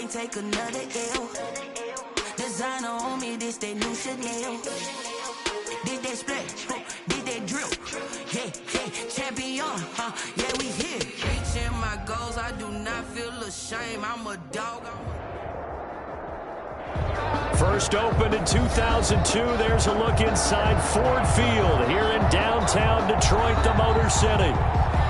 can't take another L. Designer on me, this they new Chanel. Did they split? Did they drill? Yeah, champion, yeah, we here. Reaching my goals, I do not feel ashamed. I'm a dog. First opened in 2002, there's a look inside Ford Field here in downtown Detroit, the Motor City.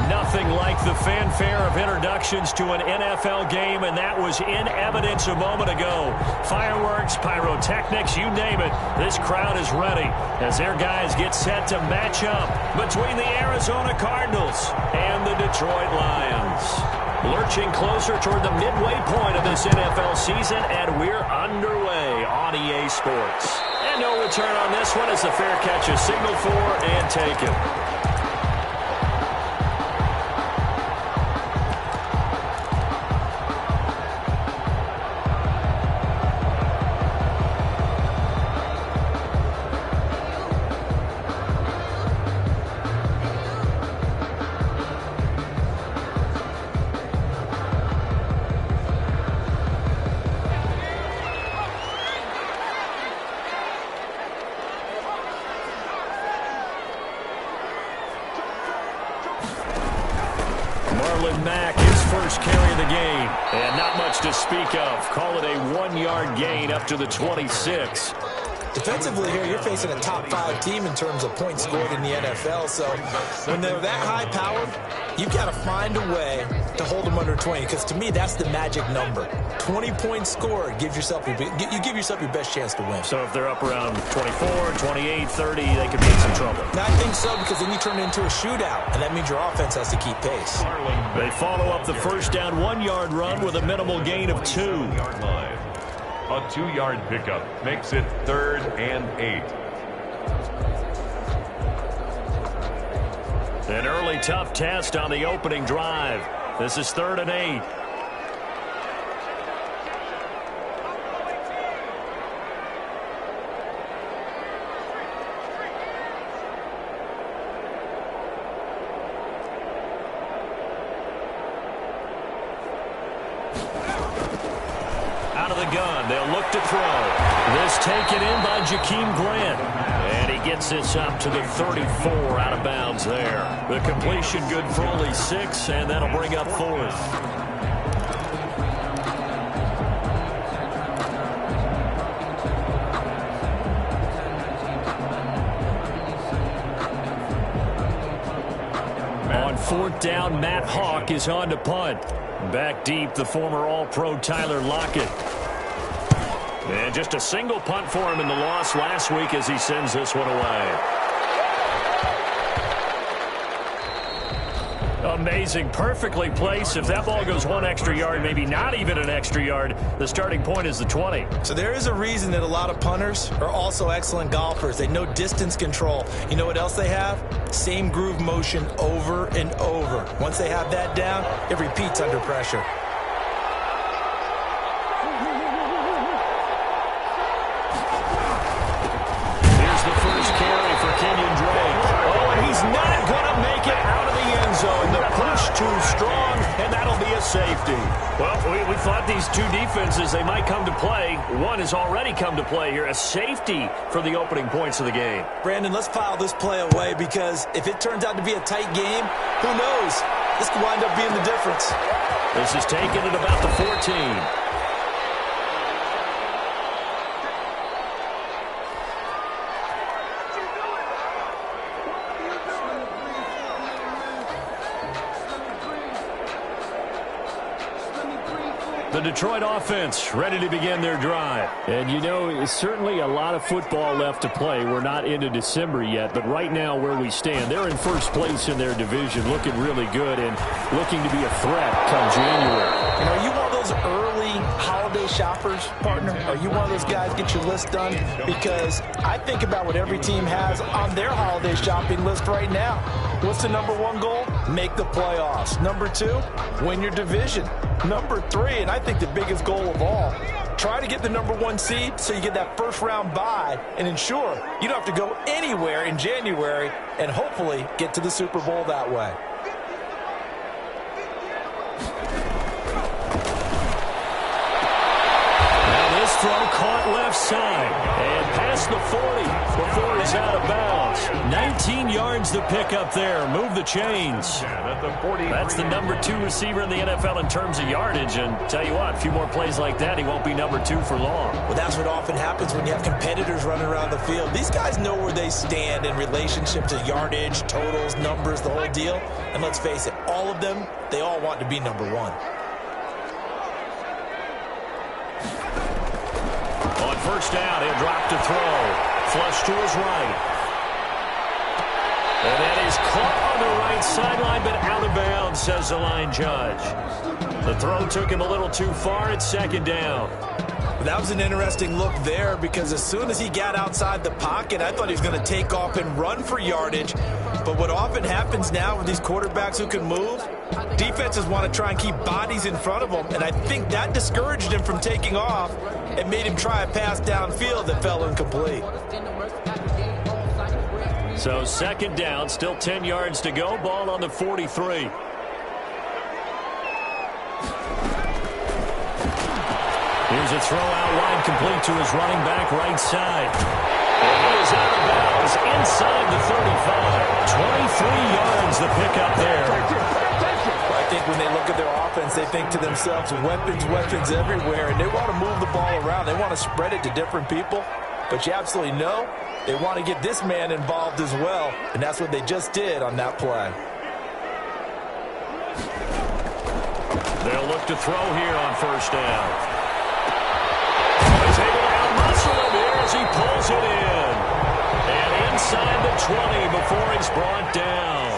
Nothing like the fanfare of introductions to an NFL game, and that was in evidence a moment ago. Fireworks, pyrotechnics, you name it. This crowd is ready as their guys get set to match up between the Arizona Cardinals and the Detroit Lions. Lurching closer toward the midway point of this NFL season, and we're underway on EA Sports. And no return on this one as the fair catch is signaled for and taken. Carry of the game, and not much to speak of. Call it a 1-yard gain up to the 26. Defensively here, you're facing a top 5 team in terms of points scored in the NFL, so when they're that high-powered, you've got to find a way to hold them under 20, because to me, that's the magic number. 20 points scored gives yourself you give yourself your best chance to win. So if they're up around 24, 28, 30, they could be in some trouble. No, I think so, because then you turn it into a shootout, and that means your offense has to keep pace. They follow up the first down 1-yard run with a minimal gain of 2. A 2-yard pickup makes it 3rd and 8. An early tough test on the opening drive. This is 3rd and 8. Gun. They'll look to throw. This taken in by Jakeem Grant. And he gets this up to the 34 out of bounds there. The completion good for only 6, and that'll bring up 4th. On 4th down, Matt Hawk is on to punt. Back deep, the former All-Pro Tyler Lockett. And just a single punt for him in the loss last week as he sends this one away. Amazing. Perfectly placed. If that ball goes 1 extra yard, maybe not even an extra yard, the starting point is the 20. So there is a reason that a lot of punters are also excellent golfers. They know distance control. You know what else they have? Same groove motion over and over. Once they have that down, it repeats under pressure. Here's the first carry for Kenyon Drake. Oh, and he's not going to make it out of the end zone. The push too strong, and that'll be a safety. Well, we thought these two defenses, they might come to play. One has already come to play here. A safety for the opening points of the game. Brandon, let's file this play away, because if it turns out to be a tight game, who knows? This could wind up being the difference. This is taken at about the 14. The Detroit offense ready to begin their drive. And, you know, certainly a lot of football left to play. We're not into December yet, but right now where we stand, they're in first place in their division, looking really good and looking to be a threat come January. And are you one of those early holiday shoppers, partner? Are you one of those guys get your list done? Because I think about what every team has on their holiday shopping list right now. What's the number one goal? Make the playoffs. Number 2, win your division. Number 3, and I think the biggest goal of all, try to get the number 1 seed so you get that first round bye and ensure you don't have to go anywhere in January and hopefully get to the Super Bowl that way. throw caught left side. And past the 40 before he's out of bounds. 19 yards to pick up there. Move the chains. That's the number 2 receiver in the NFL in terms of yardage. And tell you what, a few more plays like that, he won't be number 2 for long. Well, that's what often happens when you have competitors running around the field. These guys know where they stand in relationship to yardage, totals, numbers, the whole deal. And let's face it, all of them, they all want to be number 1. On first down, he'll drop to throw. Flush to his right. And that is caught on the right sideline, but out of bounds, says the line judge. The throw took him a little too far at second down. That was an interesting look there because as soon as he got outside the pocket, I thought he was going to take off and run for yardage. But what often happens now with these quarterbacks who can move, defenses want to try and keep bodies in front of them, and I think that discouraged him from taking off and made him try a pass downfield that fell incomplete. So second down, still 10 yards to go. Ball on the 43. Here's a throw out wide, complete to his running back right side. And he is out of bounds inside the 35. 23 yards the pickup there. I think when they look at their offense, they think to themselves, weapons, weapons everywhere, and they want to move the ball around. They want to spread it to different people. But you absolutely know they want to get this man involved as well, and that's what they just did on that play. They'll look to throw here on first down. He's able to out-muscle him here as he pulls it in. And inside the 20 before he's brought down.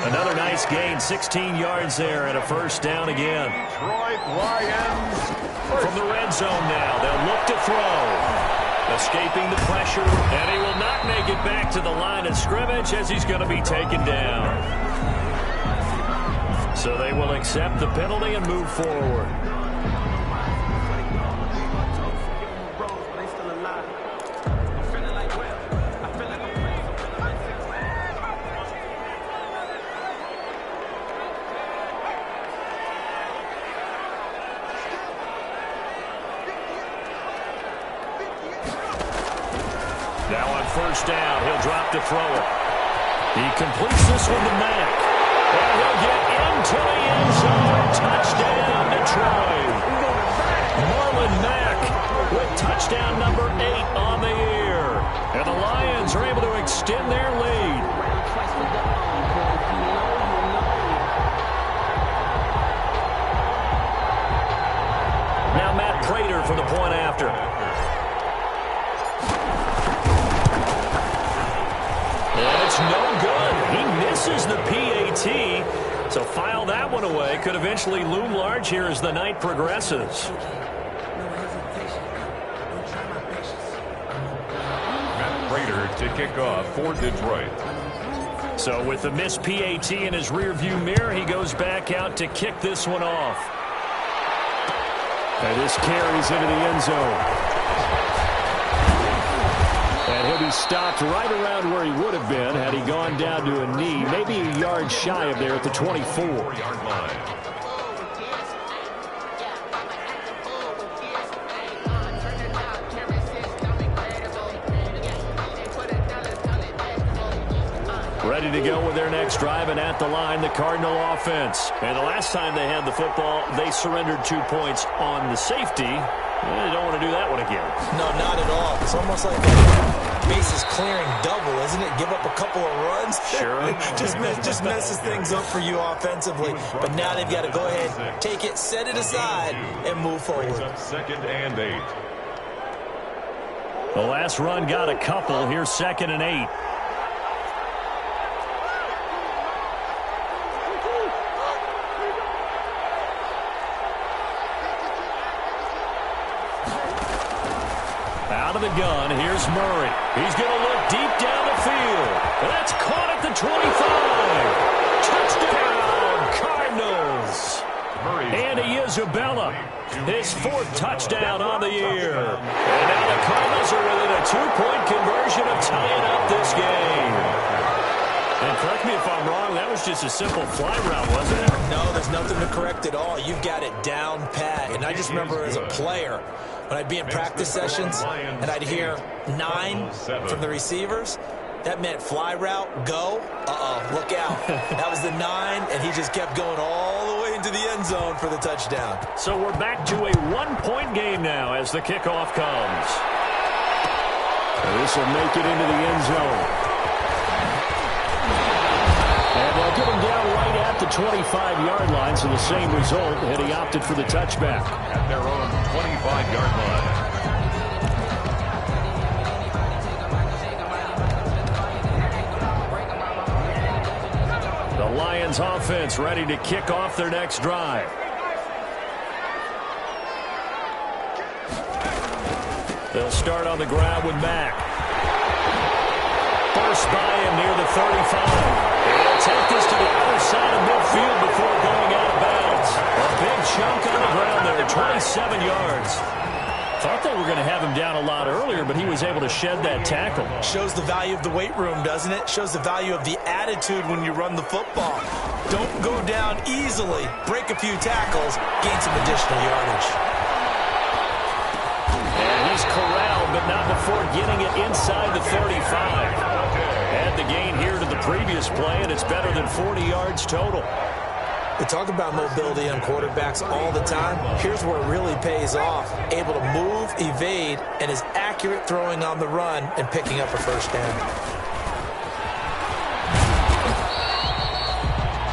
Another nice gain, 16 yards there and a first down again. Detroit Lions. From the red zone now, they'll look to throw. Escaping the pressure, and he will not make it back to the line of scrimmage as he's going to be taken down. So they will accept the penalty and move forward. Now on first down, he'll drop to throw it. He completes this one to Mack. And he'll get into the end zone. Touchdown, Detroit. Marlon Mack with touchdown number 8 on the year. And the Lions are able to extend their lead. Now Matt Prater for the point after. And it's no good. He misses the PAT. So file that one away. Could eventually loom large here as the night progresses. Matt Prater to kick off for Detroit. So with the missed PAT in his rearview mirror, he goes back out to kick this one off. And this carries into the end zone. And he'll be stopped right around where he would have been had he gone down to a knee, maybe a yard shy of there at the 24-yard line. Ready to go with their next drive, and at the line, the Cardinal offense. And the last time they had the football, they surrendered 2 points on the safety. They don't want to do that one again. No, not at all. It's almost like a bases clearing double, isn't it? Give up a couple of runs. Sure. just messes things up for you offensively. But now they've got to go ahead, take it, set it aside, and move forward. Second and 8. The last run got a couple. Here's 2nd and 8. Out of the gun, here's Murray. He's going to look deep down the field. That's caught at the 25. Touchdown, Cardinals. Andy Isabella, his 4th touchdown on the year. And now the Cardinals are within a 2-point conversion of tying up this game. And correct me if I'm wrong, that was just a simple fly route, wasn't it? No, there's nothing to correct at all. You've got it down pat. And I just remember as a player, When I'd be in practice sessions and I'd hear 9 from the receivers, that meant fly route, go. Look out. That was the 9, and he just kept going all the way into the end zone for the touchdown. So we're back to a 1-point game now as the kickoff comes. This will make it into the end zone. And they'll get him down right at the 25-yard line, so the same result, and he opted for the touchback. At their own 25-yard line. The Lions offense ready to kick off their next drive. They'll start on the ground with Mack. First by him near the 35. They'll take this to the other side of midfield before going out of bounds. A big chunk on the ground there, 27 yards. Thought they were going to have him down a lot earlier, but he was able to shed that tackle. Shows the value of the weight room, doesn't it? Shows the value of the attitude when you run the football. Don't go down easily. Break a few tackles, gain some additional yardage. And he's corralled, but not before getting it inside the 35. Add the gain here to the previous play, and it's better than 40 yards total. We talk about mobility on quarterbacks all the time. Here's where it really pays off. Able to move, evade, and is accurate throwing on the run and picking up a first down.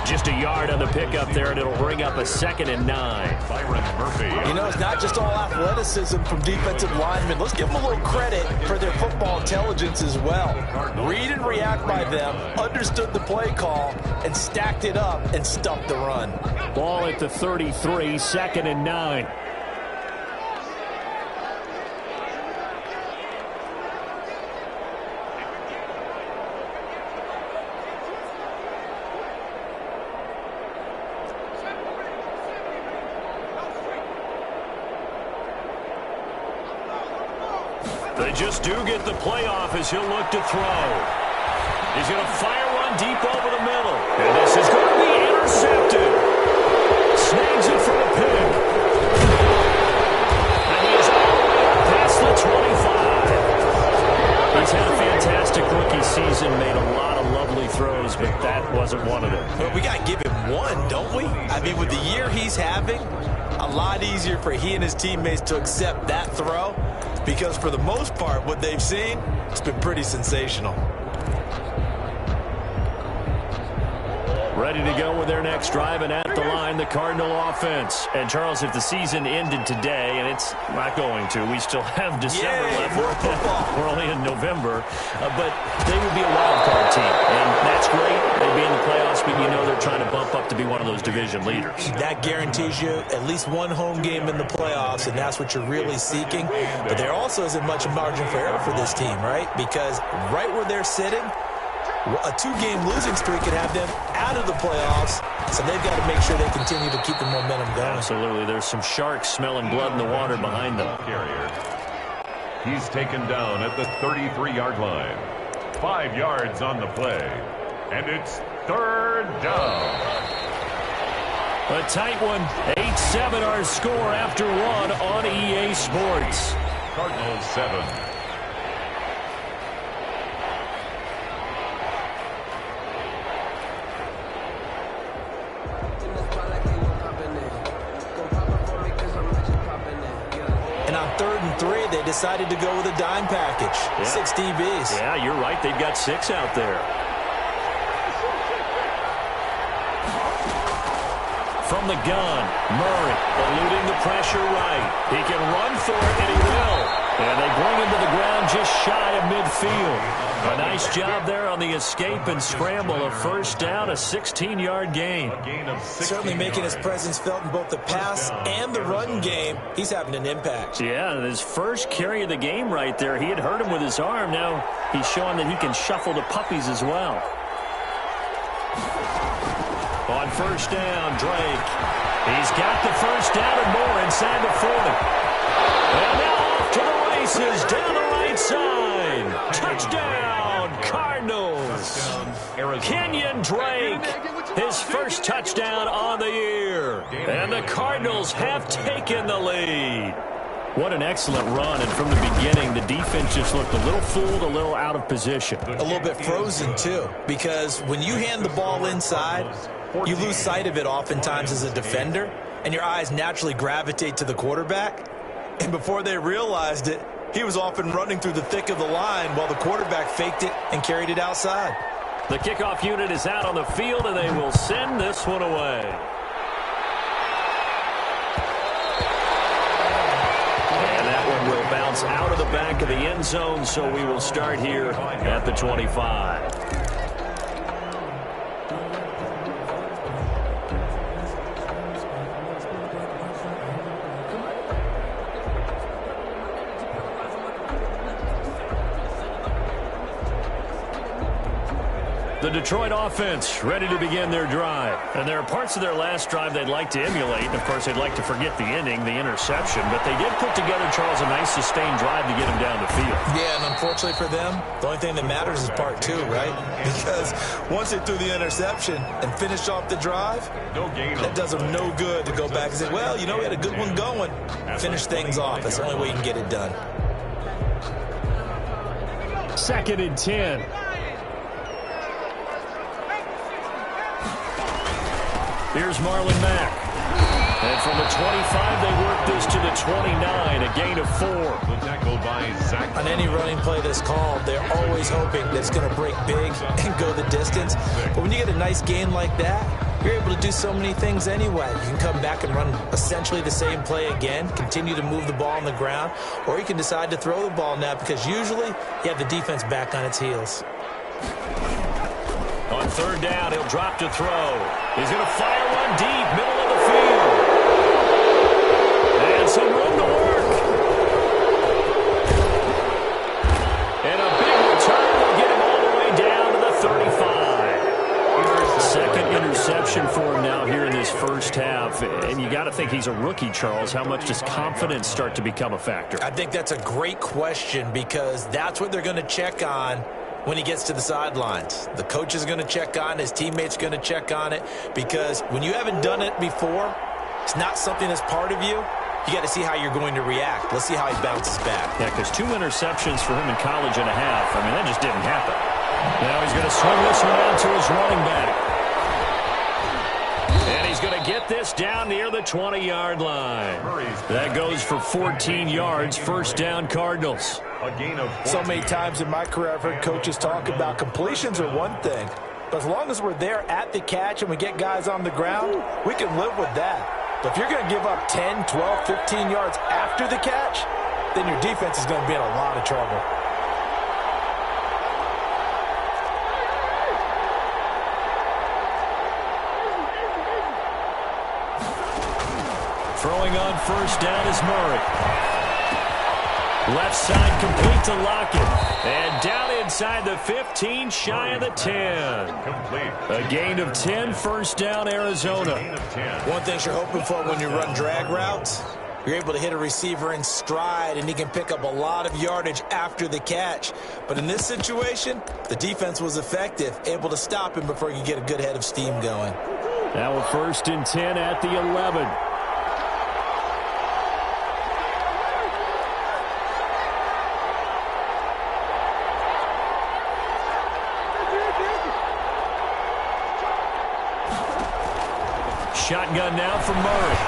Just a yard on the pickup there, and it'll bring up a 2nd and 9. Byron Murphy. You know, it's not just all athleticism from defensive linemen. Let's give them a little credit for their football intelligence as well. Read and react by them, understood the play call, and stacked it up and stuffed the run. Ball at the 33, 2nd and 9. They just do get the playoff as he'll look to throw. He's going to fire one deep over the middle. And this is going to be intercepted. Snags it for the pick. And he is all the way up past the 25. He's had a fantastic rookie season, made a lot of lovely throws, but that wasn't one of them. But we got to give him one, don't we? I mean, with the year he's having, a lot easier for he and his teammates to accept that throw. Because for the most part, what they've seen, it's been pretty sensational. Ready to go with their next drive, and at the line, the Cardinal offense. And, Charles, if the season ended today, and it's not going to, we still have December left. We're only in November. But they would be a wild card team. And that's great. They'd be in the playoffs, but you know they're trying to bump up to be one of those division leaders. That guarantees you at least one home game in the playoffs, and that's what you're really seeking. But there also isn't much margin for error for this team, right? Because right where they're sitting, a 2-game losing streak could have them out of the playoffs, so they've got to make sure they continue to keep the momentum going. Absolutely. There's some sharks smelling blood in the water behind them. Carrier. He's taken down at the 33-yard line. 5 yards on the play. And it's 3rd down. A tight one. 8-7 our score after one on EA Sports. Cardinals 7. And on 3rd and 3, they decided to go with a dime package. Yeah. 6 DBs. Yeah, you're right. They've got 6 out there. From the gun, Murray eluding the pressure right. He can run for it, and he will. And they bring him to the ground just shy of midfield. A nice job there on the escape and scramble. A first down, a 16-yard gain. Certainly making his presence felt in both the pass and the run game. He's having an impact. Yeah, his first carry of the game right there. He had hurt him with his arm. Now he's showing that he can shuffle the puppies as well. On first down, Drake. He's got the first down and more inside the 40. And now off to the races down the right side. Touchdown, Cardinals. Kenyon Drake, his first touchdown on the year. And the Cardinals have taken the lead. What an excellent run, and from the beginning, the defense just looked a little fooled, a little out of position. A little bit frozen, too, because when you hand the ball inside, you lose sight of it oftentimes as a defender, and your eyes naturally gravitate to the quarterback. And before they realized it, he was off and running through the thick of the line while the quarterback faked it and carried it outside. The kickoff unit is out on the field, and they will send this one away. Will bounce out of the back of the end zone, so we will start here at the 25. The Detroit offense ready to begin their drive. And there are parts of their last drive they'd like to emulate. And, of course, they'd like to forget the inning, the interception. But they did put together, Charles, a nice sustained drive to get him down the field. Yeah, and unfortunately for them, the only thing that matters is part two, right? Because once they threw the interception and finished off the drive, that does them no good to go back and say, well, you know, we had a good one going. Finish things off. That's the only way you can get it done. 2nd and 10. Here's Marlon Mack. And from the 25, they work this to the 29, a gain of 4. The tackle by Zach. On any running play that's called, they're always hoping that it's going to break big and go the distance. But when you get a nice gain like that, you're able to do so many things anyway. You can come back and run essentially the same play again, continue to move the ball on the ground, or you can decide to throw the ball now because usually you have the defense back on its heels. On 3rd down, he'll drop to throw. He's going to fire one deep, middle of the field. And some room to work. And a big return will get him all the way down to the 35. Second interception for him now here in this first half. And you got to think he's a rookie, Charles. How much does confidence start to become a factor? I think that's a great question because that's what they're going to check on when he gets to the sidelines. The coach is going to check on it. His teammates going to check on it because when you haven't done it before, it's not something that's part of you. You got to see how you're going to react. Let's see how he bounces back. Yeah, because 2 interceptions for him in college and a half. I mean, that just didn't happen. Now he's going to swing this one out to his running back. And he's going to get this down near the 20-yard line. That goes for 14 yards. First down, Cardinals. A gain of 14. So many times in my career I've heard coaches talk about completions are one thing. But as long as we're there at the catch and we get guys on the ground, we can live with that. But if you're going to give up 10, 12, 15 yards after the catch, then your defense is going to be in a lot of trouble. Throwing on 1st down is Murray. Left side complete to Lockett. And down inside the 15, shy of the 10. Complete. A gain of 10, 1st down, Arizona. One thing you're hoping for when you run drag routes, you're able to hit a receiver in stride, and he can pick up a lot of yardage after the catch. But in this situation, the defense was effective, able to stop him before he could get a good head of steam going. Now a 1st and 10 at the 11. Shotgun now for Murray.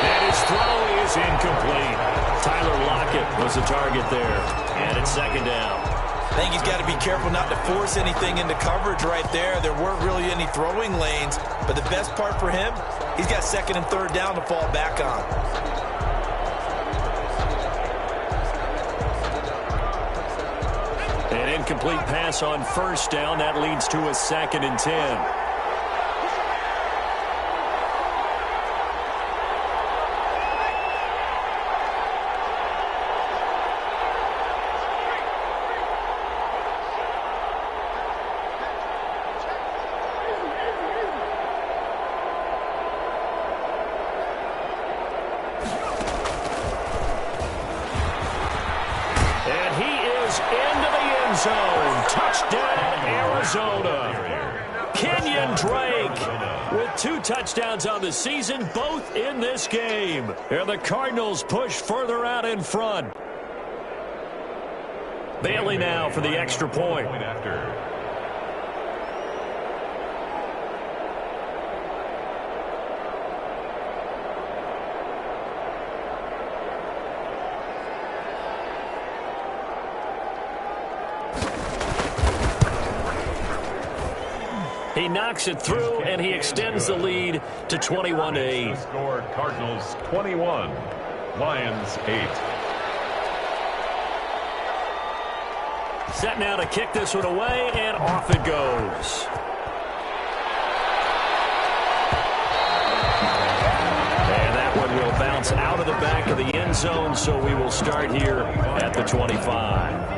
And his throw is incomplete. Tyler Lockett was the target there. And it's 2nd down. I think he's got to be careful not to force anything into coverage right there. There weren't really any throwing lanes. But the best part for him, he's got 2nd and 3rd down to fall back on. An incomplete pass on 1st down. That leads to a 2nd and 10. And he is into the end zone. Touchdown, Arizona. Kenyon Drake with 2 touchdowns on the season, both in this game. And the Cardinals push further out in front. Bailey now for the extra point. He knocks it through, and he extends the lead to 21-8. Score Cardinals 21, Lions 8. Set now to kick this one away, and off it goes. And that one will bounce out of the back of the end zone, so we will start here at the 25.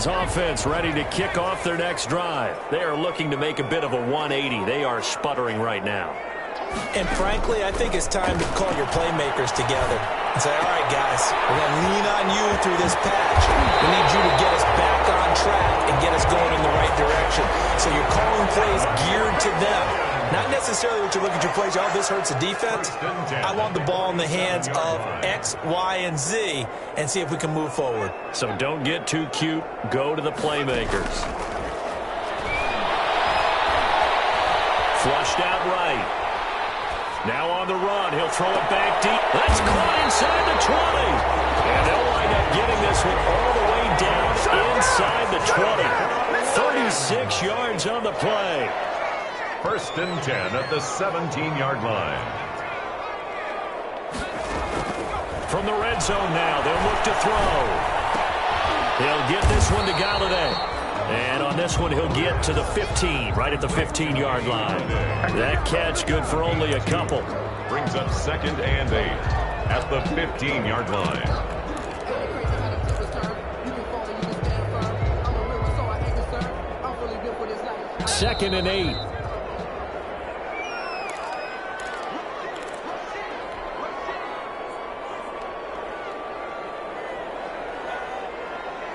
Offense ready to kick off their next drive. They are looking to make a bit of a 180. They are sputtering right now. And frankly, I think it's time to call your playmakers together and say, all right, guys, we're going to lean on you through this patch. We need you to get us back on track and get us going in the right direction. So you're calling plays geared to them. Not necessarily what you look at your plays, oh, this hurts the defense. I want the ball in the hands of X, Y, and Z and see if we can move forward. So don't get too cute. Go to the playmakers. Flushed out right. Now on the run. He'll throw it back deep. That's caught inside the 20. And they'll wind up getting this one all the way down inside the 20. 36 yards on the play. 1st and 10 at the 17-yard line. From the red zone now, they'll look to throw. He'll get this one to Galladay. And on this one, he'll get to the 15, right at the 15-yard line. That catch good for only a couple. Brings up 2nd and 8 at the 15-yard line. 2nd and 8.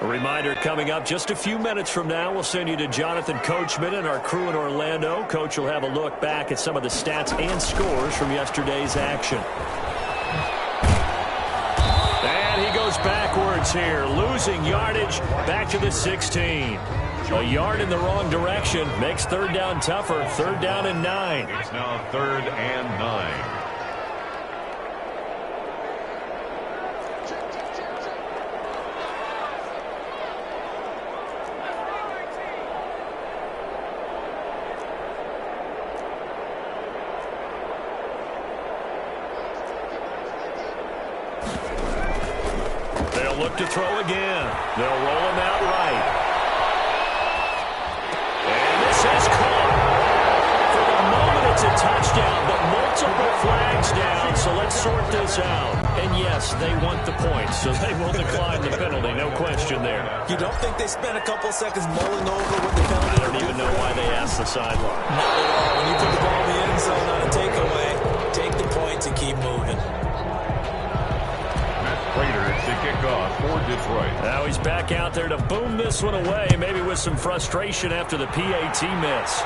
A reminder coming up just a few minutes from now, we'll send you to Jonathan Coachman and our crew in Orlando. Coach will have a look back at some of the stats and scores from yesterday's action. And he goes backwards here, losing yardage back to the 16. A yard in the wrong direction makes 3rd down tougher. 3rd down and 9. It's now 3rd and 9. Look to throw again. They'll roll him out right. And this is caught. For the moment, it's a touchdown, but multiple flags down, so let's sort this out. And yes, they want the points, so they will decline the penalty, no question there. You don't think they spent a couple seconds mulling over what the penalty? I don't even know why they asked the sideline. Not at all. When you put the ball in the end zone on a takeaway, take the points and keep moving. To kick off for Detroit. Now he's back out there to boom this one away, maybe with some frustration after the PAT miss.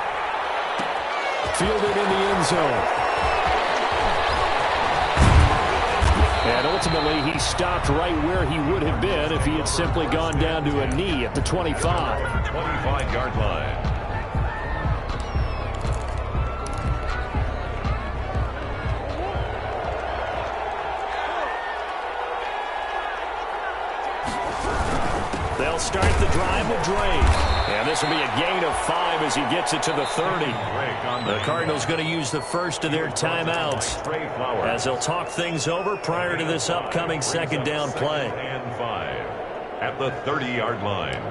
Fielded in the end zone. And ultimately, he stopped right where he would have been if he had simply gone down to a knee at the 25. 25-yard line. They'll start the drive with Drake. And this will be a gain of 5 as he gets it to the 30. The Cardinals going to use the first of their timeouts as they'll talk things over prior to this upcoming 2nd down play. And 5 at the 30-yard line.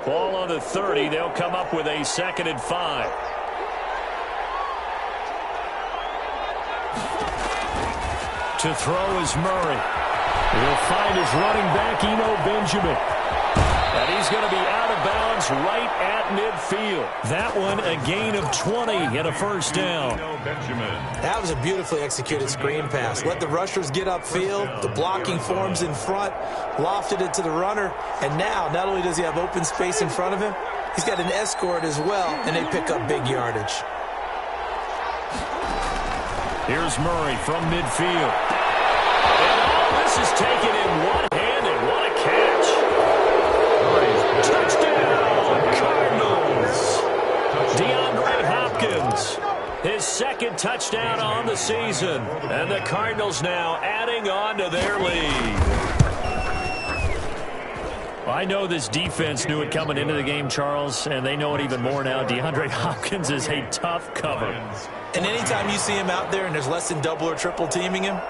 Ball on the 30. They'll come up with a 2nd and 5. To throw is Murray. He'll find his running back, Eno Benjamin. And he's going to be out of bounds right at midfield. That one a gain of 20 and a first down. That was a beautifully executed screen pass. Let the rushers get upfield. The blocking forms in front. Lofted it to the runner. And now, not only does he have open space in front of him, he's got an escort as well, and they pick up big yardage. Here's Murray from midfield. And all this is taken in one-handed. What a catch. Touchdown, Cardinals. DeAndre Hopkins, his second touchdown on the season. And the Cardinals now adding on to their lead. I know this defense knew it coming into the game, Charles, and they know it even more now. DeAndre Hopkins is a tough cover. And anytime you see him out there and there's less than double or triple teaming him,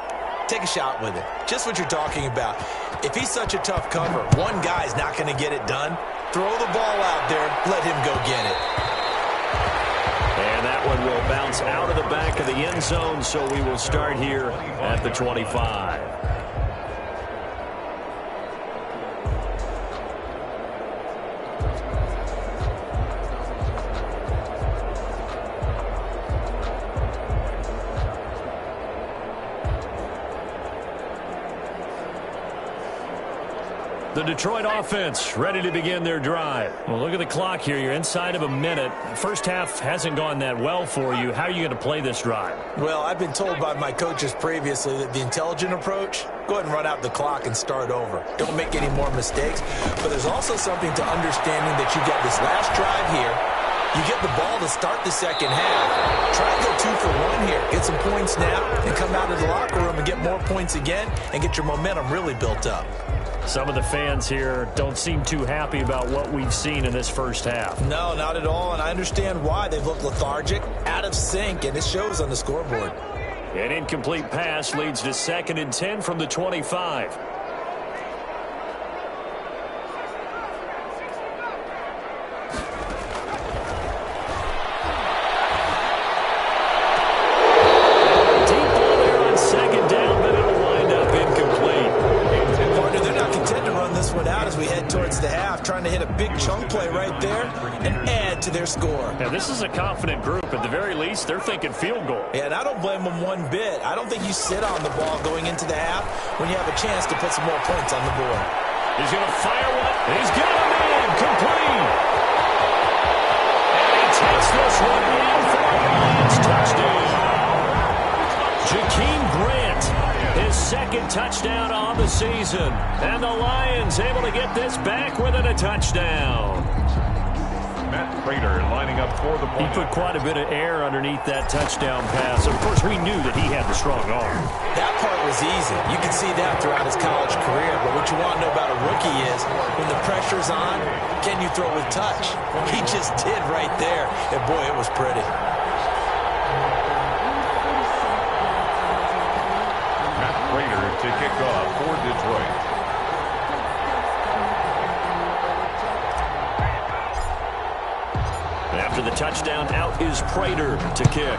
take a shot with it. Just what you're talking about. If he's such a tough cover, one guy's not going to get it done. Throw the ball out there. Let him go get it. And that one will bounce out of the back of the end zone, so we will start here at the 25. The Detroit offense ready to begin their drive. Well, look at the clock here. You're inside of a minute. First half hasn't gone that well for you. How are you going to play this drive? Well, I've been told by my coaches previously that the intelligent approach, go ahead and run out the clock and start over. Don't make any more mistakes. But there's also something to understanding that you got this last drive here. You get the ball to start the second half. Try to go 2 for 1 here. Get some points now and come out of the locker room and get more points again and get your momentum really built up. Some of the fans here don't seem too happy about what we've seen in this first half. No, not at all, and I understand why. They've looked lethargic, out of sync, and it shows on the scoreboard. An incomplete pass leads to 2nd and 10 from the 25. Trying to hit a big chunk play right there and add to their score. Now, this is a confident group. At the very least, they're thinking field goal. Yeah, and I don't blame them one bit. I don't think you sit on the ball going into the half when you have a chance to put some more points on the board. He's going to fire one. He's got him in. Complete. And he takes this one in for a Lions touchdown. Jakeem Grant, his second touchdown on the season. And the Lions able to get this back within a touchdown. Matt Prater lining up for the point. He put quite a bit of air underneath that touchdown pass. Of course, we knew that he had the strong arm. That part was easy. You can see that throughout his college career. But what you want to know about a rookie is when the pressure's on, can you throw with touch? He just did right there. And, boy, it was pretty. To kick off for Detroit. After the touchdown, out is Prater to kick.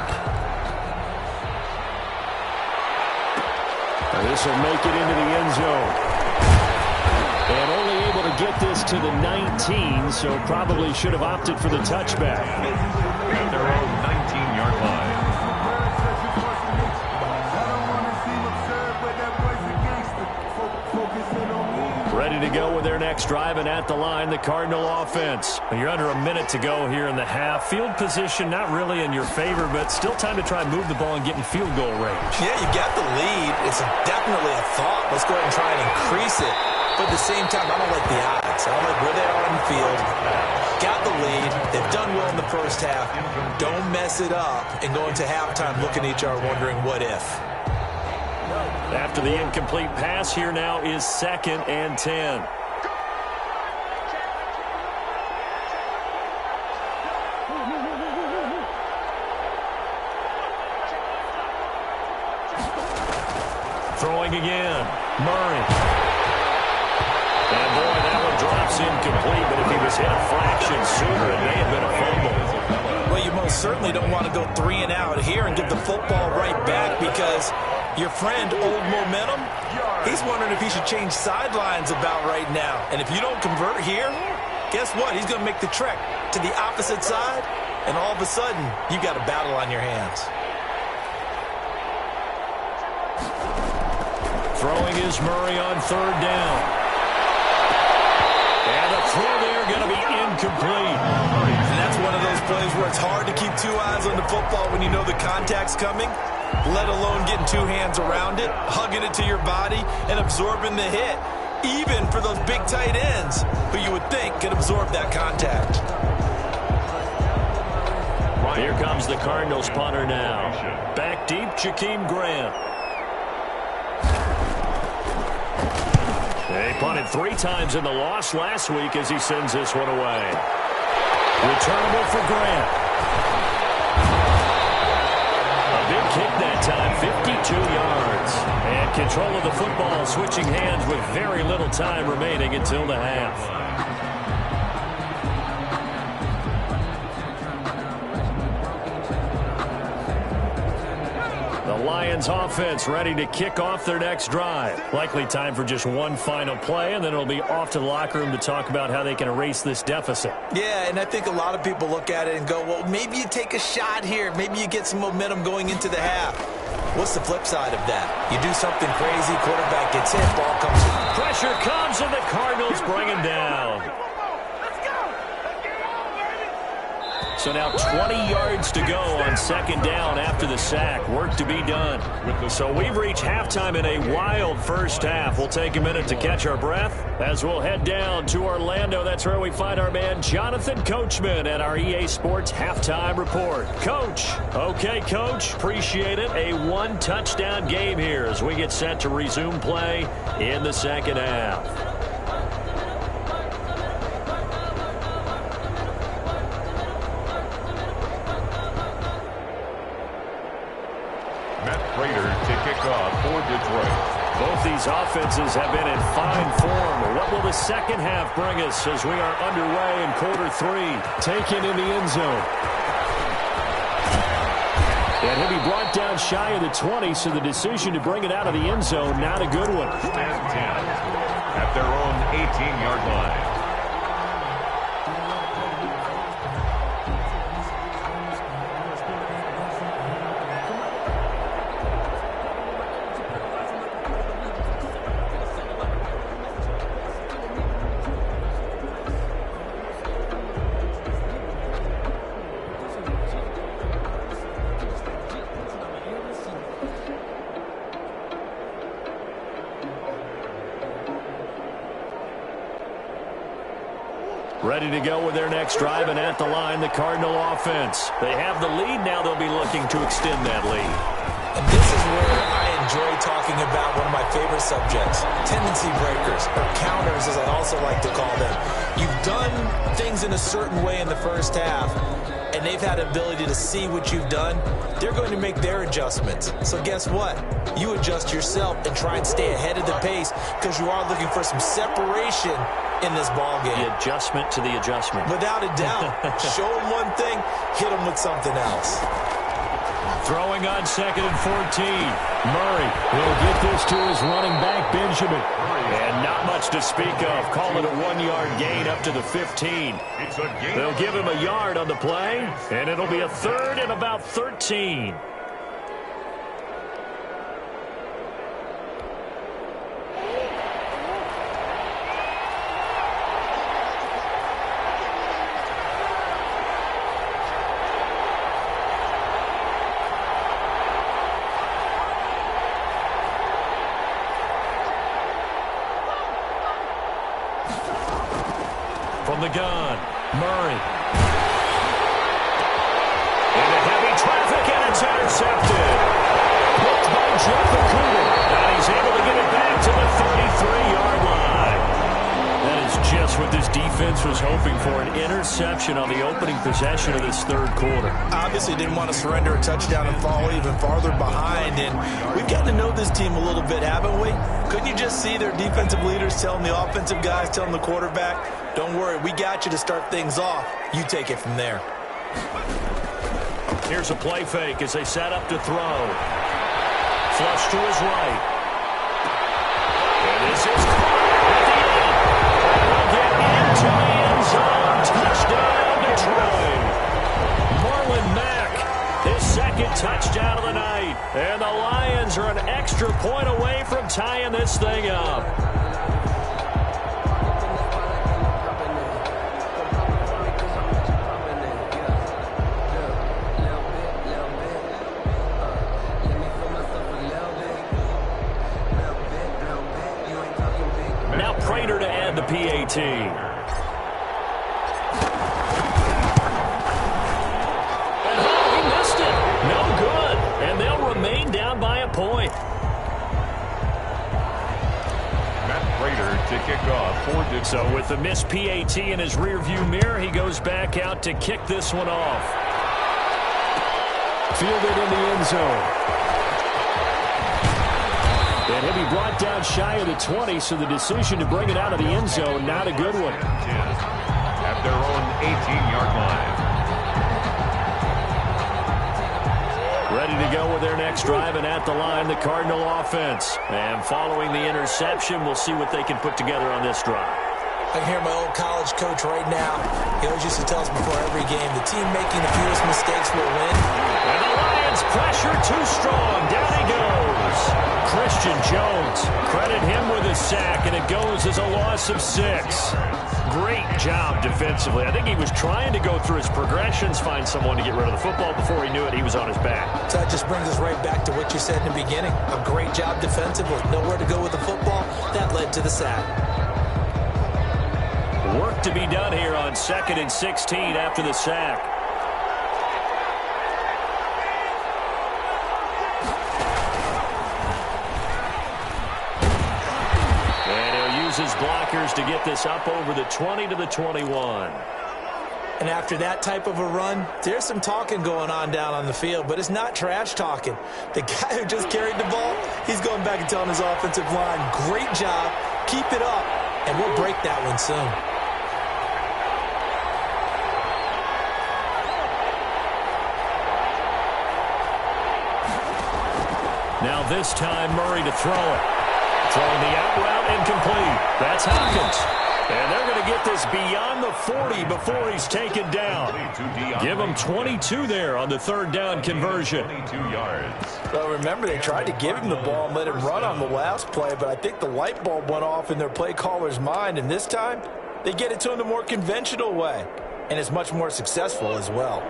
This will make it into the end zone. And only able to get this to the 19, so probably should have opted for the touchback. At their own 19-yard line. Ready to go with their next drive, and at the line, the Cardinal offense. You're under a minute to go here in the half. Field position not really in your favor, but still time to try and move the ball and get in field goal range. Yeah, you got the lead. It's definitely a thought. Let's go ahead and try and increase it. But at the same time, I don't like the odds. I don't like where they are on the field. Got the lead. They've done well in the first half. Don't mess it up and go into halftime looking at each other wondering what if. After the incomplete pass, here now is 2nd and 10. Throwing again. Murray. And boy, that one drops incomplete, but if he was hit a fraction sooner, it may have been a fumble. Well, you most certainly don't want to go 3 and out here and give the football right back, because your friend, Old Momentum, he's wondering if he should change sidelines about right now. And if you don't convert here, guess what? He's going to make the trek to the opposite side, and all of a sudden, you got a battle on your hands. Throwing is Murray on 3rd down. And the throw there going to be incomplete. And that's one of those plays where it's hard to keep 2 eyes on the football when you know the contact's coming, let alone getting 2 hands around it, hugging it to your body, and absorbing the hit, even for those big tight ends who you would think could absorb that contact. Here comes the Cardinals punter now. Back deep, Jakeem Grant. They punted 3 times in the loss last week as he sends this one away. Returnable for Grant. A big kick that time, 52 yards. And control of the football, switching hands with very little time remaining until the half. The Lions offense ready to kick off their next drive. Likely time for just one final play, and then it'll be off to the locker room to talk about how they can erase this deficit. Yeah, and I think a lot of people look at it and go, well, maybe you take a shot here. Maybe you get some momentum going into the half. What's the flip side of that? You do something crazy, quarterback gets hit, ball comes in. Pressure comes, and the Cardinals bring him down. So now 20 yards to go on 2nd down after the sack. Work to be done. So we've reached halftime in a wild first half. We'll take a minute to catch our breath as we'll head down to Orlando. That's where we find our man Jonathan Coachman at our EA Sports Halftime Report. Coach. Okay, Coach. Appreciate it. A 1-touchdown game here as we get set to resume play in the 2nd half. To kick off for Detroit. Both these offenses have been in fine form. What will the 2nd half bring us as we are underway in quarter 3? Taken in the end zone. And he'll be brought down shy of the 20, so the decision to bring it out of the end zone, not a good one. And 10 at their own 18-yard line. Ready to go with their next drive, and at the line, the Cardinal offense. They have the lead. Now they'll be looking to extend that lead. And this is where I enjoy talking about one of my favorite subjects, tendency breakers, or counters as I also like to call them. You've done things in a certain way in the first half, and they've had the ability to see what you've done. They're going to make their adjustments. So guess what? You adjust yourself and try and stay ahead of the pace, because you are looking for some separation in this ball game. The adjustment to the adjustment. Without a doubt. Show them one thing, hit them with something else. Throwing on 2nd and 14. Murray will get this to his running back, Benjamin. And not much to speak of. Call it a 1-yard gain up to the 15. They'll give him a yard on the play, and it'll be a 3rd and about 13. From the gun, Murray. Into heavy traffic, and it's intercepted. Blocked by Jeff Okuda. And he's able to get it back to the 33-yard line. That is just what this defense was hoping for, an interception on the opening possession of this 3rd quarter. Obviously didn't want to surrender a touchdown and fall even farther behind, and we've gotten to know this team a little bit, haven't we? Couldn't you just see their defensive leaders telling the offensive guys, telling the quarterback, don't worry, we got you to start things off. You take it from there. Here's a play fake as they set up to throw. Flush to his right. And this is caught at the end. They'll get into the end zone. Touchdown, Detroit. Marlon Mack, his second touchdown of the night. And the Lions are an extra point away from tying this thing up. To add the PAT. And he missed it. No good. And they'll remain down by a point. Matt Prater to kick off. So with the missed PAT in his rearview mirror, he goes back out to kick this one off. Fielded in the end zone. And he'll be brought down shy of the 20, so the decision to bring it out of the end zone, not a good one. At their own 18-yard line. Ready to go with their next drive, and at the line, the Cardinal offense. And following the interception, we'll see what they can put together on this drive. I can hear my old college coach right now. He always used to tell us before every game, the team making the fewest mistakes will win. And the Lions pressure too strong. Down he goes. Christian Jones, credit him with a sack, and it goes as a loss of 6. Great job defensively. I think he was trying to go through his progressions, find someone to get rid of the football. Before he knew it, he was on his back. So that just brings us right back to what you said in the beginning. A great job defensively. Nowhere to go with the football. That led to the sack. Work to be done here on 2nd and 16 after the sack. His blockers to get this up over the 20 to the 21. And after that type of a run, there's some talking going on down on the field, but it's not trash talking. The guy who just carried the ball, he's going back and telling his offensive line, great job, keep it up, and we'll break that one soon. Now this time, Murray to throw it. Throwing the out route incomplete. That's Hopkins. And they're going to get this beyond the 40 before he's taken down. Give him 22 there on the 3rd down conversion. 22 yards. Well, remember, they tried to give him the ball and let him run on the last play, but I think the light bulb went off in their play caller's mind, and this time they get it to him the more conventional way, and it's much more successful as well.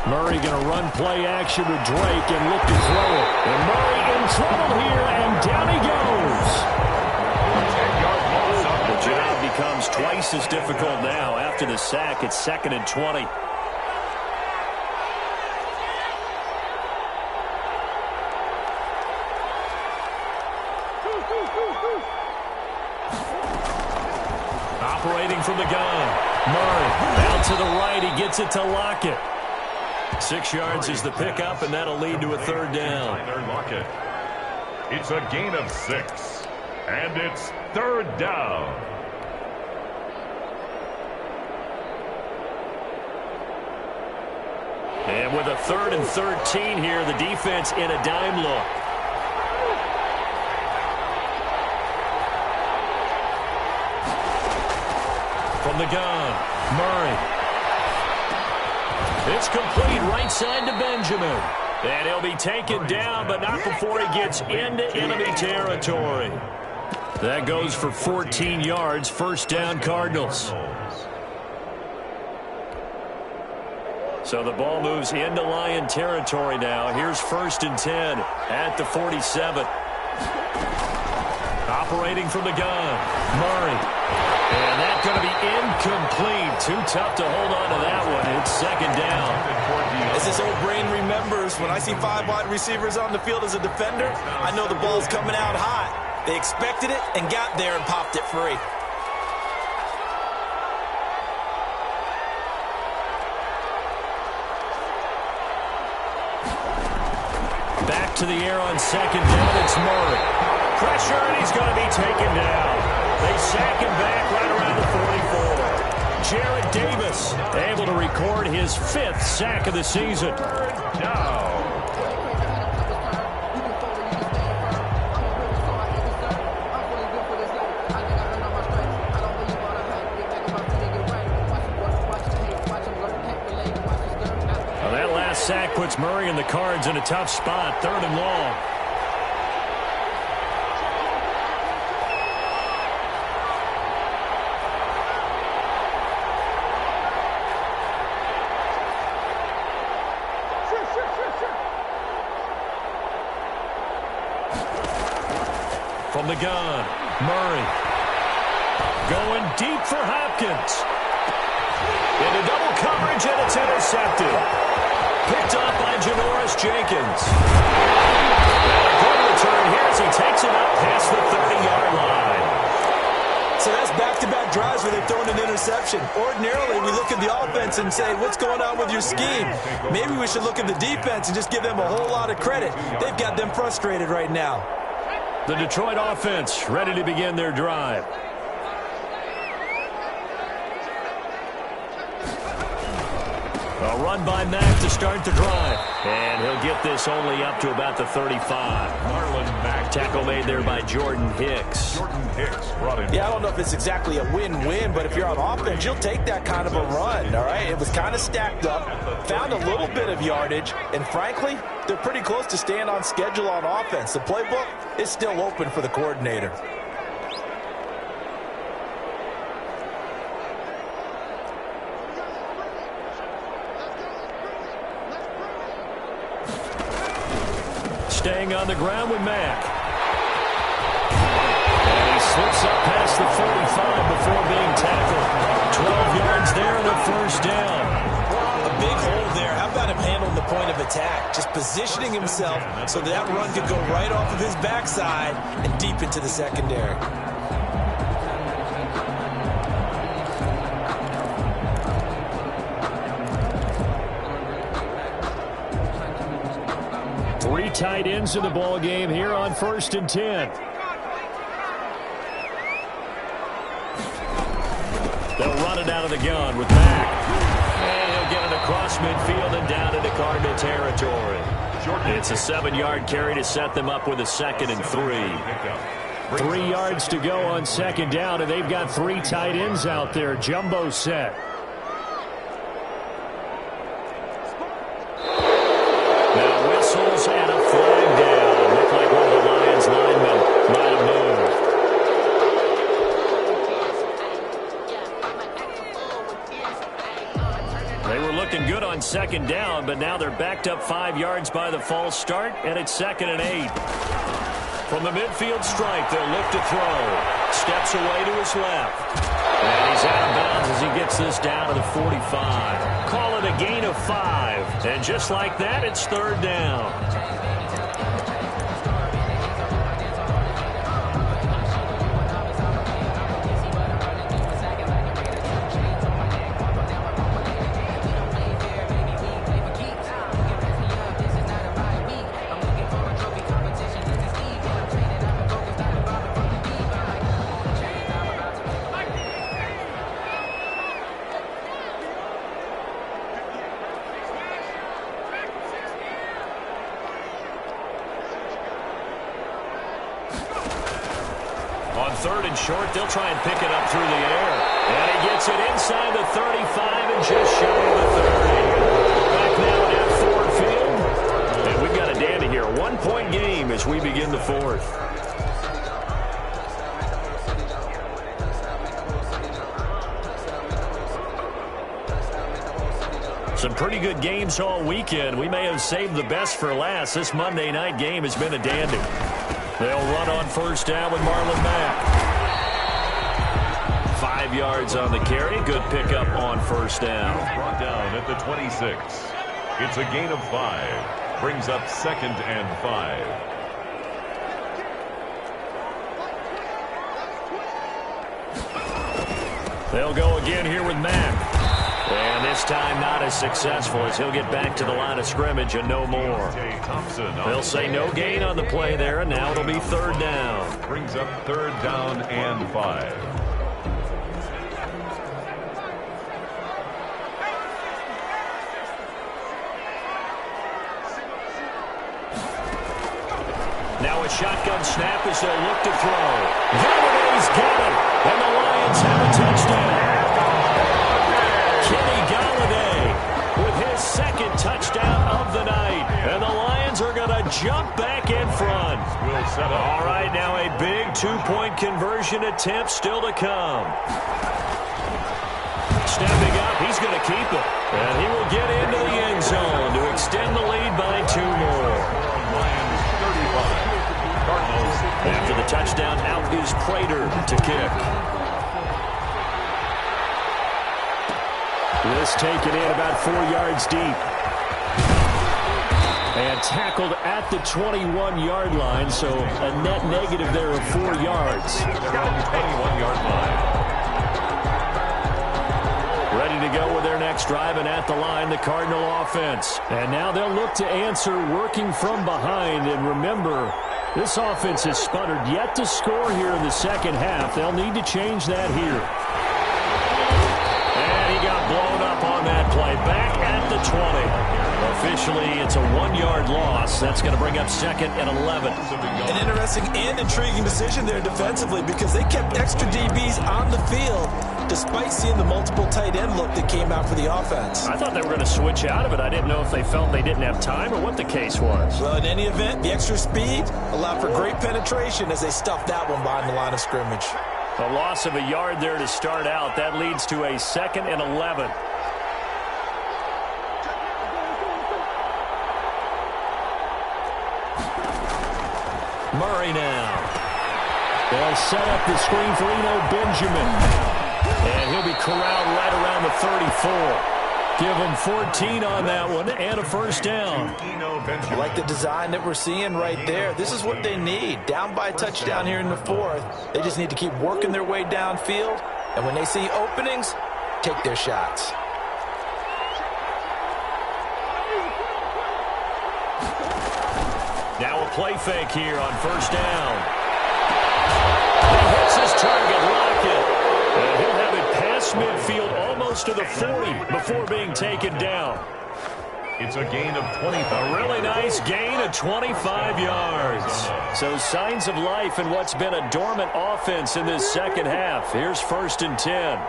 Murray going to run play action with Drake and look to throw it. And Murray in trouble here, and down he goes. The job becomes twice as difficult now. After the sack, it's 2nd and 20. Operating from the gun. Murray out to the right. He gets it to Lockett. 6 yards is the pickup, and that'll lead to a 3rd down. It's a gain of 6, and it's 3rd down. And with a 3rd and 13 here, the defense in a dime look. From the gun, Murray. It's complete right side to Benjamin. And he'll be taken down, but not before he gets into enemy territory. That goes for 14 yards. 1st down, Cardinals. So the ball moves into Lion territory now. Here's 1st and 10 at the 47. Operating from the gun, Murray. And that's going to be incomplete. Too tough to hold on to that one. It's 2nd down. As this old brain remembers, when I see 5 wide receivers on the field as a defender, I know the ball's coming out hot. They expected it and got there and popped it free. Back to the air on 2nd down. It's Murray. pressure, and he's going to be taken down. They sack him back right around the 44. Jarrett Davis able to record his 5th sack of the season. Down. That last sack puts Murray and the Cards in a tough spot, 3rd and long. From the gun, Murray going deep for Hopkins. Into double coverage, and it's intercepted. Picked up by Janoris Jenkins. And a good return here as he takes it up past the 30-yard line. So that's back-to-back drives where they've thrown an interception. Ordinarily, we look at the offense and say, what's going on with your scheme? Maybe we should look at the defense and just give them a whole lot of credit. They've got them frustrated right now. The Detroit offense ready to begin their drive. A run by Mack to start the drive. And he'll get this only up to about the 35. Marlon Mack. Tackle made there by Jordan Hicks. Jordan Hicks brought in. Yeah, I don't know if it's exactly a win-win, but if you're on offense, you'll take that kind of a run, all right? It was kind of stacked up, found a little bit of yardage, and frankly, they're pretty close to staying on schedule on offense. The playbook is still open for the coordinator. Staying on the ground with Mack. And he slips up past the 45 before being tackled. 12 yards there and a 1st down. A big hole there. How about him handling the point of attack? Just positioning himself so that run could go right off of his backside and deep into the secondary. Three tight ends in the ball game here on 1st and 10. They'll run it out of the gun with Mack. And he'll get it across midfield and down into Cardinal territory. It's a 7-yard carry to set them up with a 2nd and 3. 3 yards to go on 2nd down, and they've got 3 tight ends out there. Jumbo set. Now whistles and a flag down. Looked like one of the Lions linemen might have moved. They were looking good on 2nd down, but now they're backed up 5 yards by the false start, and it's 2nd and 8. From the midfield stripe, they'll look to throw. Steps away to his left. And he's out of bounds as he gets this down to the 45. Call it a gain of 5. And just like that, it's 3rd down. On 3rd and short, they'll try and pick it up through the air. And he gets it inside the 35 and just shy of the 30. Back now at Ford Field. And we've got a dandy here. 1-point game as we begin the 4th. Some pretty good games all weekend. We may have saved the best for last. This Monday night game has been a dandy. They'll run on 1st down with Marlon Mack. 5 yards on the carry. Good pickup on 1st down. Brought down at the 26. It's a gain of 5. Brings up 2nd and 5. They'll go again here with Mack. And this time not as successful as he'll get back to the line of scrimmage and no more. They'll say no gain on the play there, and now it'll be third down. Brings up third down and 5. Now a shotgun snap as they'll look to throw. Galladay's got it, and the Lions have a touchdown. Kenny Galladay with his second touchdown of the night. And the Lions are going to jump back in front. All right, now a big two-point conversion attempt still to come. Stepping up, he's going to keep it. And he will get into the end zone to extend the lead by 2 more. After the touchdown, out is Prater to kick. This taken in about 4 yards deep. And tackled at the 21-yard line, so a net negative there of 4 yards. 21-yard line. Ready to go with their next drive, and at the line, the Cardinal offense. And now they'll look to answer working from behind. And remember, this offense has sputtered yet to score here in the second half. They'll need to change that here. And he got blown up on that play. Back at the 20. Officially, it's a 1-yard loss. That's going to bring up second and 11. An interesting and intriguing decision there defensively because they kept extra DBs on the field despite seeing the multiple tight end look that came out for the offense. I thought they were going to switch out of it. I didn't know if they felt they didn't have time or what the case was. Well, in any event, the extra speed allowed for great penetration as they stuffed that one behind the line of scrimmage. A loss of a yard there to start out. That leads to a second and 11. Murray now. They'll set up the screen for Eno Benjamin. And he'll be corralled right around the 34. Give him 14 on that one and a first down. I like the design that we're seeing right there. This is what they need. Down by a touchdown here in the 4th. They just need to keep working their way downfield. And when they see openings, take their shots. Now a play fake here on first down. He hits his target, Lockett. And he'll have it past midfield almost to the 40 before being taken down. It's a gain of 25. A really nice gain of 25 yards. So signs of life in what's been a dormant offense in this second half. Here's first and 10. And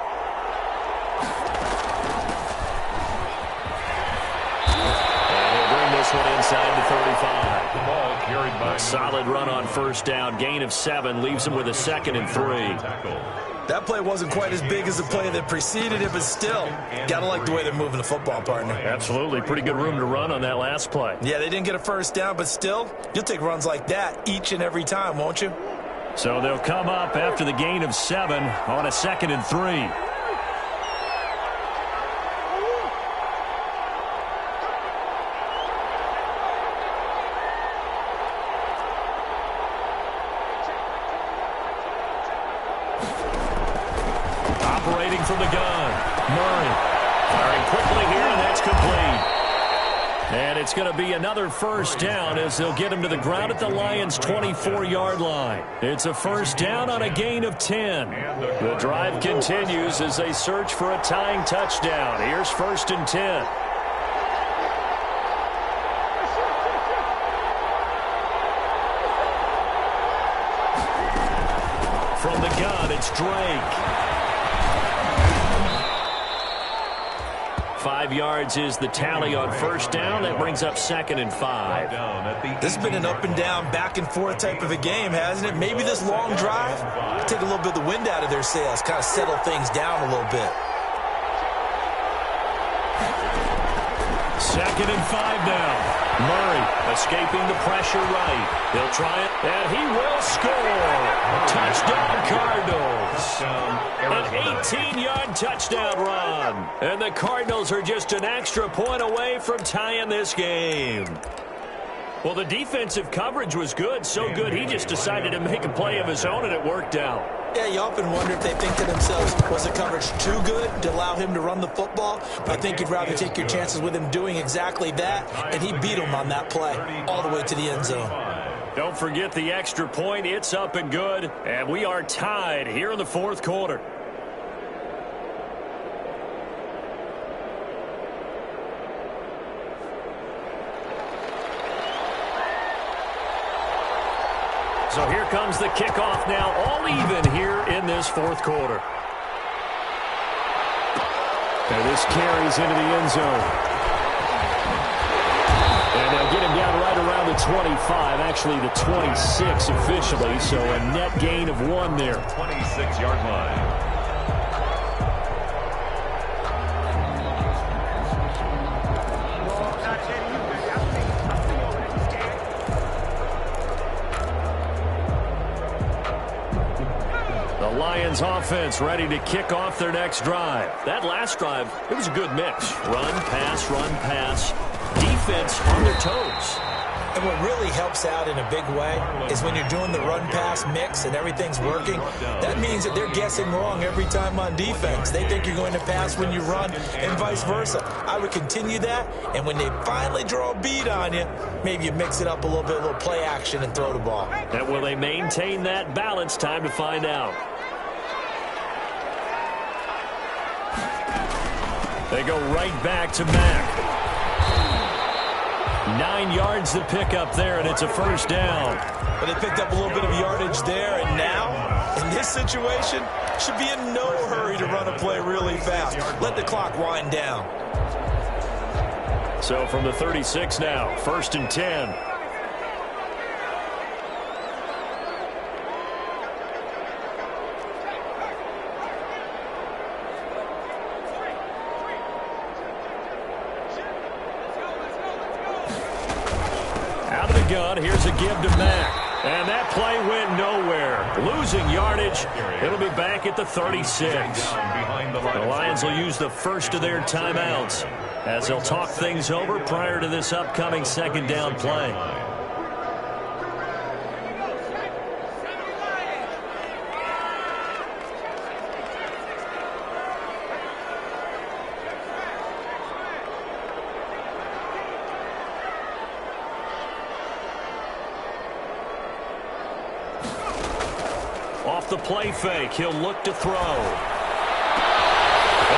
he'll bring this one inside the 35. The ball carried by. A solid run on first down. Gain of 7 leaves him with a second and 3. That play wasn't quite as big as the play that preceded it, but still, gotta like the way they're moving the football, partner. Absolutely. Pretty good room to run on that last play. Yeah, they didn't get a first down, but still, you'll take runs like that each and every time, won't you? So they'll come up after the gain of 7 on a second and 3. Operating from the gun, Murray firing quickly here, and that's complete. And it's going to be another first down as they'll get him to the ground at the Lions' 24-yard line. It's a first down on a gain of 10. The drive continues as they search for a tying touchdown. Here's first and 10. From the gun, it's Drake. 5 yards is the tally on first down. That brings up second and 5. This has been an up and down, back and forth type of a game, hasn't it? Maybe this long drive could take a little bit of the wind out of their sails, kind of settle things down a little bit. Second and 5 now. Murray escaping the pressure right. They'll try it, and he will score. Touchdown, Cardinals. An 18-yard touchdown run. And the Cardinals are just an extra point away from tying this game. Well, the defensive coverage was good, so good he just decided to make a play of his own, and it worked out. Yeah, you often wonder if they think to themselves, was the coverage too good to allow him to run the football? But I think you'd rather take your chances with him doing exactly that, and he beat him on that play all the way to the end zone. Don't forget the extra point. It's up and good, and we are tied here in the fourth quarter. So here comes the kickoff now, all even here in this fourth quarter. And this carries into the end zone. And they'll get him down right around the 25, actually the 26 officially, so a net gain of 1 there. 26-yard line. Lions offense ready to kick off their next drive. That last drive, it was a good mix. Run, pass, defense on their toes. And what really helps out in a big way is when you're doing the run-pass mix and everything's working, that means that they're guessing wrong every time on defense. They think you're going to pass when you run and vice versa. I would continue that, and when they finally draw a beat on you, maybe you mix it up a little play action and throw the ball. And will they maintain that balance? Time to find out. They go right back to Mack. 9 yards to pick up there, and it's a first down. But they picked up a little bit of yardage there, and now, in this situation, should be in no hurry to run a play really fast. Let the clock wind down. So from the 36 now, 1st and 10. Gun. Here's a give to Mack. And that play went nowhere. Losing yardage. It'll be back at the 36. The Lions will use the first of their timeouts as they'll talk things over prior to this upcoming second down play. Off the play fake, he'll look to throw. And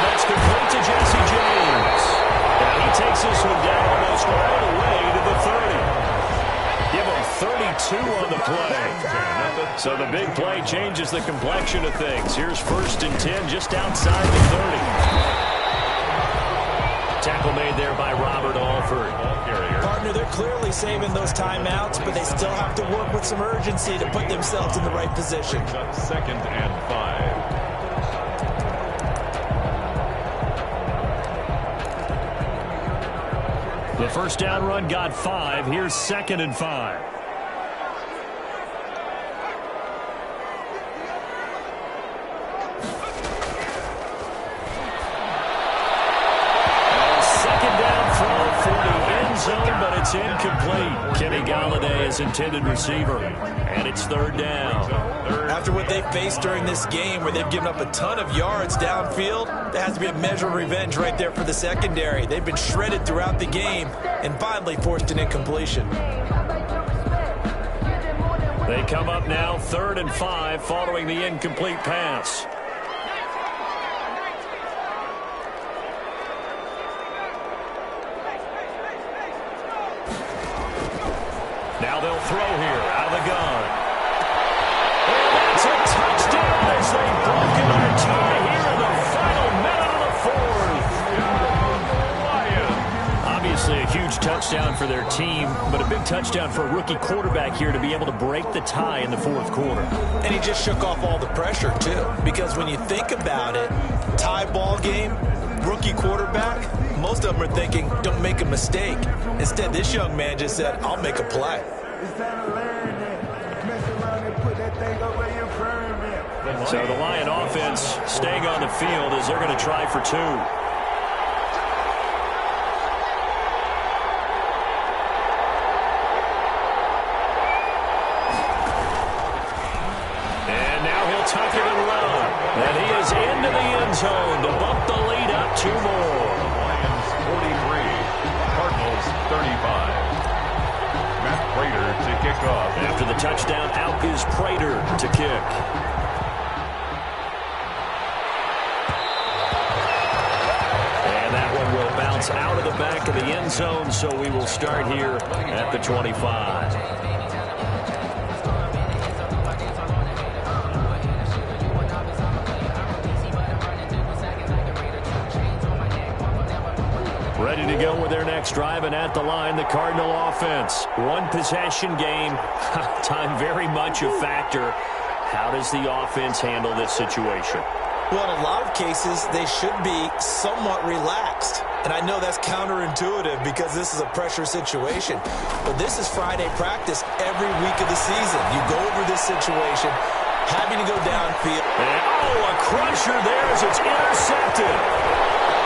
that's complete to Jesse James. And he takes this one down almost all the way to the 30. Give him 32 on the play. So the big play changes the complexion of things. Here's 1st and 10 just outside the 30. Tackle made there by Robert Alford. Partner, they're clearly saving those timeouts, but they still have to work with some urgency to put themselves in the right position. 2nd and 5. The first down run got 5. Here's 2nd and 5. But it's incomplete. Kenny Galladay is intended receiver, and it's 3rd down. After what they faced during this game where they've given up a ton of yards downfield, there has to be a measure of revenge right there for the secondary. They've been shredded throughout the game and finally forced an incompletion. They come up now 3rd and 5 following the incomplete pass. Now they'll throw here out of the gun. And that's a touchdown as they've broken their tie here in the final minute of the 4th. Obviously a huge touchdown for their team, but a big touchdown for a rookie quarterback here to be able to break the tie in the 4th quarter. And he just shook off all the pressure, too, because when you think about it, tie ball game, rookie quarterback, most of them are thinking, don't make a mistake. Instead, this young man just said, I'll make a play. So the Lion offense staying on the field as they're going to try for 2. And now he'll tuck it touchdown. Out is Prater to kick. And that one will bounce out of the back of the end zone, so we will start here at the 25. Ready to go with their next drive, and at the line, the Cardinal offense. One possession game. Time very much a factor. How does the offense handle this situation? Well, in a lot of cases, they should be somewhat relaxed. And I know that's counterintuitive because this is a pressure situation. But this is Friday practice every week of the season. You go over this situation, having to go downfield. And, a crusher there as it's intercepted.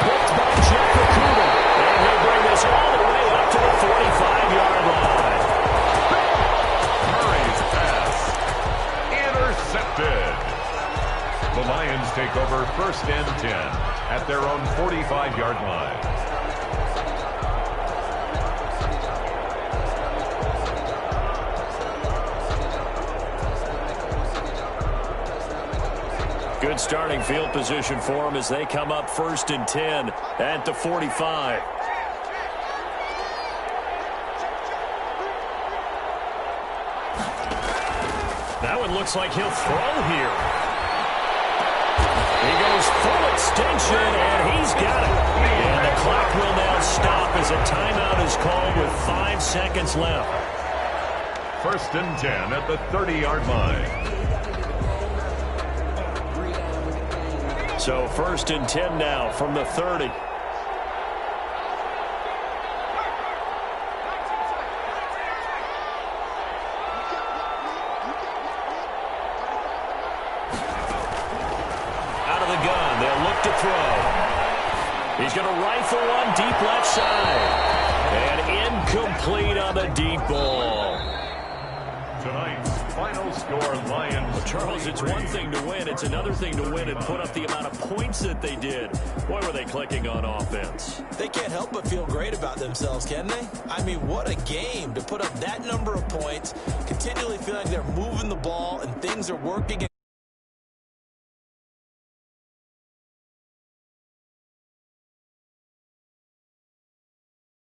Picked by Jeff Okuda. And he'll bring this all the way up to the 45-yard line. Murray's pass. Intercepted. The Lions take over 1st and 10 at their own 45-yard line. Good starting field position for them as they come up 1st and 10 at the 45. That one looks like he'll throw here. He goes full extension, and he's got it. And the clock will now stop as a timeout is called with 5 seconds left. 1st and 10 at the 30-yard line. So 1st and 10 now from the 30. Out of the gun, they'll look to throw. He's going to rifle one deep left side. And incomplete on the deep ball. Tonight's final score, Lions. Well, Charles, it's one thing to win. It's another thing to win and put up the amount of points that they did. Boy, were they clicking on offense. They can't help but feel great about themselves, can they? I mean, what a game to put up that number of points, continually feeling like they're moving the ball and things are working.